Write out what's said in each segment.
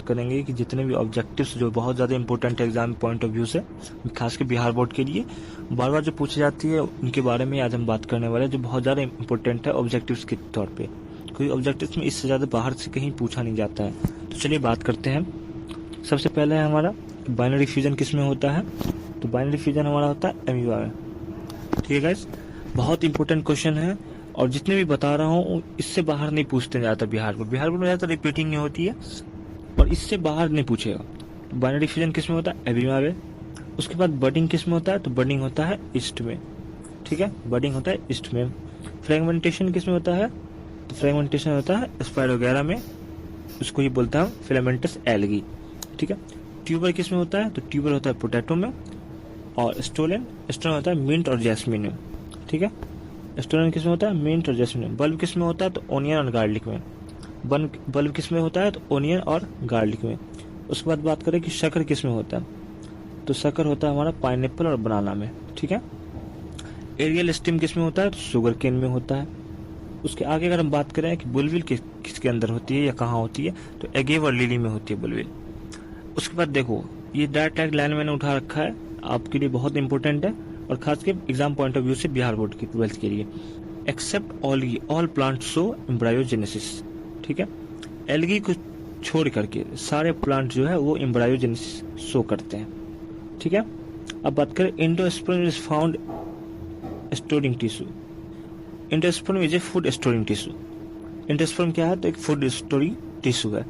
करेंगे कि जितने भी ऑब्जेक्टिव्स जो बहुत ज़्यादा इंपॉर्टेंट है एग्जाम पॉइंट ऑफ व्यू से, खास कर बिहार बोर्ड के लिए बार बार जो पूछी जाती है उनके बारे में आज हम बात करने वाले हैं, जो बहुत ज़्यादा इंपॉर्टेंट है ऑब्जेक्टिव्स के तौर पर। कोई ऑब्जेक्टिव्स में इससे ज़्यादा बाहर से कहीं पूछा नहीं जाता है। तो चलिए बात करते हैं। सबसे पहले है हमारा बाइनरी फ्यूजन किस में होता है। तो बाइनरी फ्यूजन हमारा होता है एमीबा में। ठीक है गाइस, बहुत इंपॉर्टेंट क्वेश्चन है और जितने भी बता रहा हूँ इससे बाहर नहीं पूछते जाता बिहार बोर्ड में ज़्यादातर रिपीटिंग नहीं होती है और इससे बाहर नहीं पूछेगा। तो बाइनरी फ्यूजन किस में होता है, एमीबा में। उसके बाद बडिंग किस में होता है, तो बडिंग होता है ईस्ट में। ठीक है, बडिंग होता है ईस्ट में। फ्रेगमेंटेशन किस में होता है, तो फ्रेगमेंटेशन होता है स्पाइरोगैरा में, उसको ही बोलता हूँ फिलामेंटस एल्गी। ठीक है, ट्यूबर किस में होता है, तो ट्यूबर होता है पोटैटो में। और स्टोलन होता है मिंट और जैस्मिन में। ठीक है, स्टोलन किस में होता है, मिंट और जैस्मिन में। बल्ब किस में होता है, तो ओनियन और गार्लिक में। बल्ब किस में होता है, तो ओनियन और गार्लिक में। उसके बाद बात करें कि शक्कर किस में होता है, तो शक्कर होता है हमारा पाइनएप्पल और बनाना में। ठीक है, एरियल स्टीम किस में होता है, तो शुगर केन में होता है। उसके आगे अगर हम बात करें कि बुलविल किसके अंदर होती है या कहाँ होती है, तो एगेव और लिली में होती है बुलविल। उसके बाद देखो ये डायरेक्ट लाइन मैंने उठा रखा है, आपके लिए बहुत इंपॉर्टेंट है और खास के एग्जाम पॉइंट ऑफ व्यू से बिहार बोर्ड की 12th के लिए। Except all plant show embryogenesis. ठीक है, एल्गी को छोड़ करके सारे प्लांट जो है वो एम्ब्रायोजेनेसिस शो करते हैं। ठीक है, अब बात करें endosperm is found storing tissue. Endosperm is a food storing tissue. Endosperm क्या है, तो एक फूड स्टोरिंग टिश्यू है।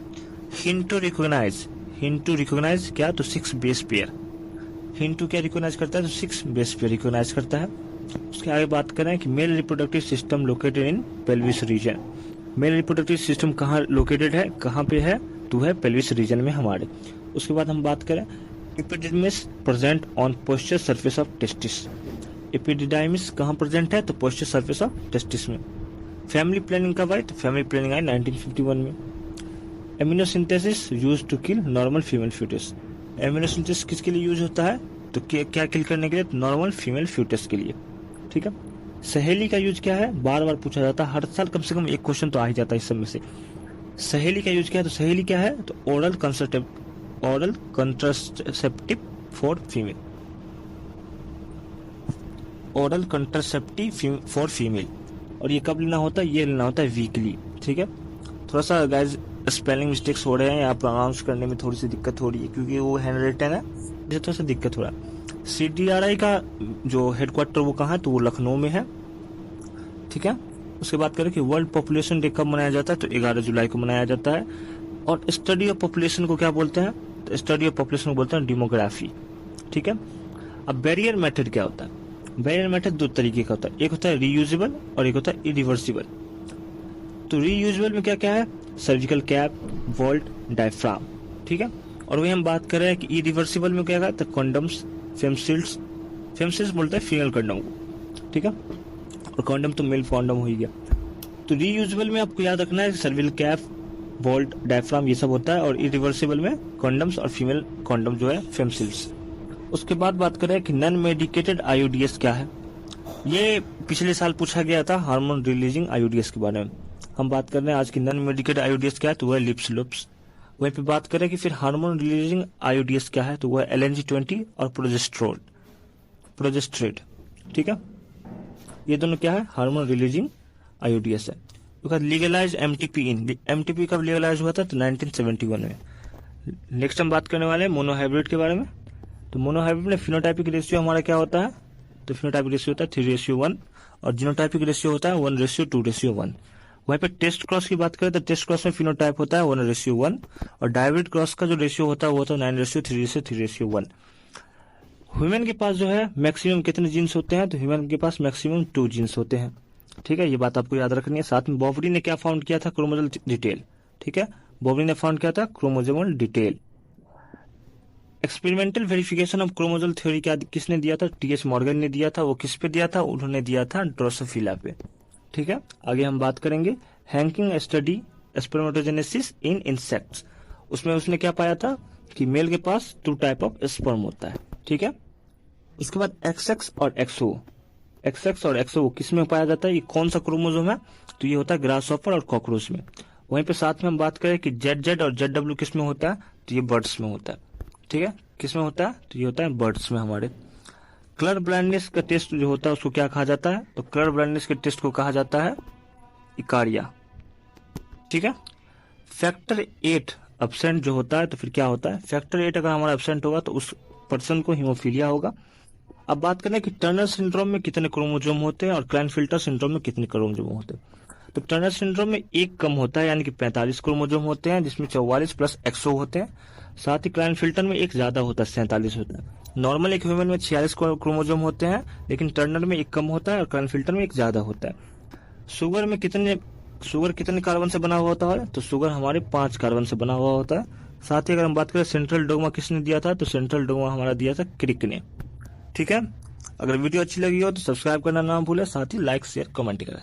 हिंट टू रिकॉग्नाइज क्या, तो 6 बेस पेयर। हिंट टू क्या रिकॉग्नाइज करता है, तो 6 बेस पेयर रिकॉग्नाइज करता है। उसके आगे बात करें कि male reproductive system located in pelvis region. Male reproductive system कहाँ लोकेटेड है, कहाँ पे है, तो है पेल्विस रीजन में हमारे। उसके बाद हम बात करें epididymis present on posterior surface of testis. Epididymis कहाँ प्रेजेंट है, तो पोस्चर सरफेस ऑफ टेस्टिस में। फैमिली प्लानिंग कब आई, तो फैमिली प्लानिंग आई 1951 में। Amniocentesis used to kill normal female foetus. Amniocentesis किसके लिए यूज होता है, तो क्या किल करने के लिए, तो नॉर्मल फीमेल फ्यूटस के लिए। ठीक है, सहेली का यूज क्या है, बार बार पूछा जाता है, हर साल कम से कम एक क्वेश्चन तो आ ही जाता है इस सब में से। सहेली का यूज क्या है, तो सहेली क्या है, तो oral contraceptive for female. Oral contraceptive for female. और ये कब लेना होता है, ये लेना होता है वीकली। ठीक है, थोड़ा सा गाइज स्पेलिंग मिस्टेक्स हो रहे हैं या प्रोनाउंस करने में थोड़ी सी दिक्कत हो रही है क्योंकि वो हैंड रिटन है, जिससे थोड़ा सा दिक्कत हो रहा है। CDRI का जो हेडक्वार्टर वो कहाँ है, तो वो लखनऊ में है। ठीक है, उसके बाद करें कि वर्ल्ड पॉपुलेशन डे कब मनाया जाता है, तो 11 जुलाई को मनाया जाता है। और स्टडी ऑफ पॉपुलेशन को क्या बोलते हैं, तो स्टडी ऑफ पॉपुलेशन को बोलते हैं डेमोग्राफी। ठीक है, अब बैरियर मेथड क्या होता है, बैरियर मेथड 2 तरीके का होता है, एक होता है रीयूजेबल और एक होता है इरिवर्सिबल। तो रीयूजेबल में क्या क्या है, सर्जिकल कैप, वॉल्ट, डायफ्राम। ठीक है, और वही हम बात कर रहे हैं कि इरिवर्सिबल में क्या है, तो कॉन्डम्स, फेमसिल्स बोलते हैं फीमेल कॉन्डम को। ठीक है, और कॉन्डम तो मेल कॉन्डम हो ही गया। तो रीयूजेबल में आपको याद रखना है सर्जिकल कैप, वॉल्ट, डायफ्राम ये सब होता है, और इरिवर्सिबल में कॉन्डम्स और फीमेल कॉन्डम जो है फेमसिल्स। उसके बाद बात करें कि नॉन मेडिकेटेड IUDs क्या है। ये पिछले साल पूछा गया था हार्मोन रिलीजिंग IUDs के बारे में। हम बात कर रहे हैं आज की नॉन मेडिकेटेड IUDs क्या है, तो वह लिप्स लुप्स। वहीं पे बात करें कि फिर हार्मोन रिलीजिंग IUDs क्या है, तो वह LNG-20 और प्रोजेस्ट्रेट। ठीक है, ये दोनों क्या है, हार्मोन रिलीजिंग IUDs है। उसका लीगलाइज MTP कब लीगलाइज हुआ था, तो 1971 में। नेक्स्ट हम बात करने वाले हैं मोनोहाइब्रिड के बारे में। तो मोनोहाइब्रिड में फिनोटाइपिक रेशियो हमारा क्या होता है, तो फिनोटाइपिक रेशियो होता है 3:1 और जीनोटाइपिक रेशियो होता है 1:2:1। वहीं पे टेस्ट क्रॉस की बात करें तो टेस्ट क्रॉस में फिनोटाइप होता है 1:1 और डायब्रिड क्रॉस का जो रेशियो होता है वो होता है 9:3:3:1। ह्यूमन के पास जो है मैक्सिमम कितने जीन्स होते हैं, तो ह्यूमन के पास मैक्सिमम 2 जीन्स होते हैं। ठीक है, ये बात आपको याद रखनी है। साथ में बॉबरी ने क्या फाउंड किया था, क्रोमोसोमल डिटेल। ठीक है, बॉबरी ने फाउंड किया था chromosomal detail. Experimental verification of chromosomal theory क्या किसने दिया था, TH मॉर्गन ने दिया था। वो किस पे दिया था, उन्होंने दिया था ड्रोसोफिला पे। ठीक है, आगे हम बात करेंगे हैंकिंग स्टडी स्पर्मेटोजेनेसिस इन इंसेक्ट्स। उसमें उसने क्या पाया था कि मेल के पास 2 टाइप ऑफ स्पर्म होता है। ठीक है, उसके बाद XX और XO किस में पाया जाता है, ये कौन सा क्रोमोसोम है, तो ये होता है ग्रासहॉपर और कॉकरोच में। वहीं पे साथ में हम बात करें कि जेड और जेड किस में होता है, तो ये बर्ड्स में होता है। ठीक है, किस में होता है, तो ये होता है बर्ड्स में हमारे। कलर ब्लाइंडनेस का टेस्ट जो होता है उसको क्या कहा जाता है, तो कलर ब्लाइंडनेस के टेस्ट को कहा जाता है इकारिया। ठीक है, फैक्टर 8 एब्सेंट जो होता है तो फिर क्या होता है, फैक्टर 8 अगर हमारा एब्सेंट होगा तो उस पर्सन को हीमोफीलिया होगा। अब बात करें कि टर्नर सिंड्रोम में कितने क्रोमोसोम होते हैं और क्लाइनफिल्टर सिंड्रोम में कितने क्रोमोसोम होते हैं। तो टर्नर सिंड्रोम में एक कम होता है, यानी कि 45 क्रोमोसोम होते हैं, जिसमें 44 प्लस एक्सो होते हैं। साथ ही क्लाइनफिल्टर में एक ज्यादा होता है, 47 होता है। नॉर्मल एक ह्यूमन में 46 क्रोमोसोम होते हैं, लेकिन टर्नर में एक कम होता है और क्लाइनफिल्टर में एक ज्यादा होता है। शुगर कितने कार्बन से बना हुआ होता है, तो शुगर हमारे 5 कार्बन से बना हुआ होता है। साथ ही अगर हम बात करें सेंट्रल डोगमा किसने दिया था, तो सेंट्रल डोगमा हमारा दिया था क्रिक ने। ठीक है, अगर वीडियो अच्छी लगी हो तो सब्सक्राइब करना ना भूले, साथ ही लाइक शेयर कमेंट करें।